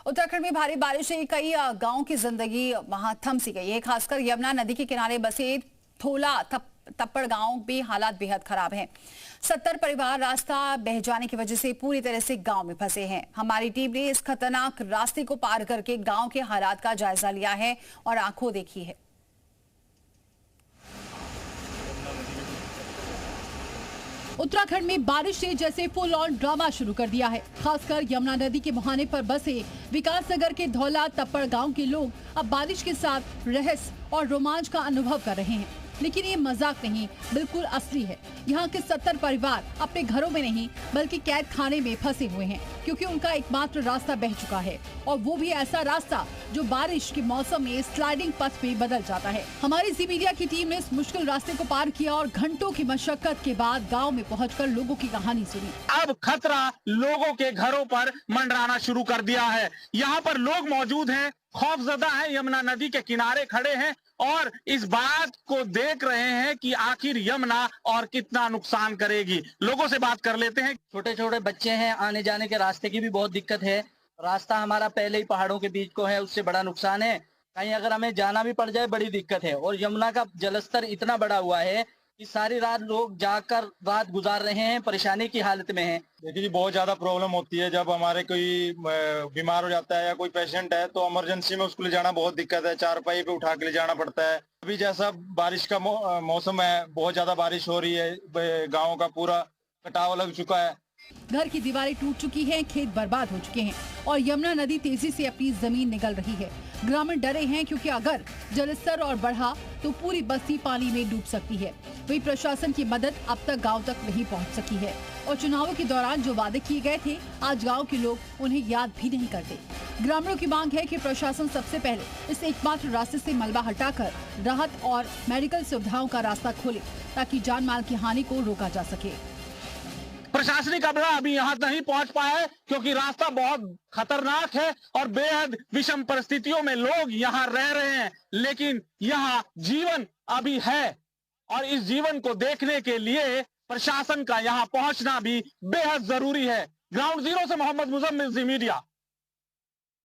उत्तराखंड में भारी बारिश से कई गांवों की जिंदगी वहां थम सी गई है। खासकर यमुना नदी के किनारे बसे थोला तप्पड़ गांव में हालात बेहद खराब हैं। 70 परिवार रास्ता बह जाने की वजह से पूरी तरह से गांव में फंसे हैं। हमारी टीम ने इस खतरनाक रास्ते को पार करके गांव के हालात का जायजा लिया है और आंखों देखी है। उत्तराखंड में बारिश ने जैसे फुल ऑन ड्रामा शुरू कर दिया है। खासकर यमुना नदी के मुहाने पर बसे विकासनगर के धौला तप्पड़ गांव के लोग अब बारिश के साथ रहस्य और रोमांच का अनुभव कर रहे हैं। लेकिन ये मजाक नहीं, बिल्कुल असली है। यहाँ के 70 परिवार अपने घरों में नहीं बल्कि कैद खाने में फंसे हुए हैं, क्योंकि उनका एकमात्र रास्ता बह चुका है, और वो भी ऐसा रास्ता जो बारिश के मौसम में स्लाइडिंग पथ में बदल जाता है। हमारी जी मीडिया की टीम ने इस मुश्किल रास्ते को पार किया और घंटों की मशक्कत के बाद गाँव में पहुँच लोगों की कहानी सुनी। अब खतरा लोगों के घरों पर मंडराना शुरू कर दिया है। यहाँ पर लोग मौजूद हैं, खौफजदा हैं, यमुना नदी के किनारे खड़े हैं और इस बात को देख रहे हैं कि आखिर यमुना और कितना नुकसान करेगी। लोगों से बात कर लेते हैं। छोटे छोटे बच्चे हैं, आने जाने के रास्ते की भी बहुत दिक्कत है। रास्ता हमारा पहले ही पहाड़ों के बीच को है, उससे बड़ा नुकसान है। कहीं अगर हमें जाना भी पड़ जाए बड़ी दिक्कत है। और यमुना का जलस्तर इतना बड़ा हुआ है कि सारी रात लोग जाकर रात गुजार रहे हैं, परेशानी की हालत में हैं। देखिए जी, बहुत ज्यादा प्रॉब्लम होती है जब हमारे कोई बीमार हो जाता है या कोई पेशेंट है तो इमरजेंसी में उसको ले जाना बहुत दिक्कत है। चारपाई पे उठा के ले जाना पड़ता है। अभी जैसा बारिश का मौसम है, बहुत ज्यादा बारिश हो रही है, गाँव का पूरा कटाव लग चुका है। घर की दीवारें टूट चुकी हैं, खेत बर्बाद हो चुके हैं और यमुना नदी तेजी से अपनी जमीन निगल रही है। ग्रामीण डरे हैं क्योंकि अगर जलस्तर और बढ़ा तो पूरी बस्ती पानी में डूब सकती है। वही प्रशासन की मदद अब तक गांव तक नहीं पहुंच सकी है और चुनावों के दौरान जो वादे किए गए थे आज गांव के लोग उन्हें याद भी नहीं करते। ग्रामीणों की मांग है कि प्रशासन सबसे पहले इस एकमात्र रास्ते से मलबा हटाकर राहत और मेडिकल सुविधाओं का रास्ता खोले ताकि जान माल की हानि को रोका जा सके। प्रशासनिक अमला अभी यहाँ नहीं पहुंच पाया है क्योंकि रास्ता बहुत खतरनाक है और बेहद विषम परिस्थितियों में लोग यहाँ रह रहे हैं। लेकिन यहाँ जीवन अभी है और इस जीवन को देखने के लिए प्रशासन का यहाँ पहुंचना भी बेहद जरूरी है। ग्राउंड जीरो से मोहम्मद मुजम्मिल, जी मीडिया।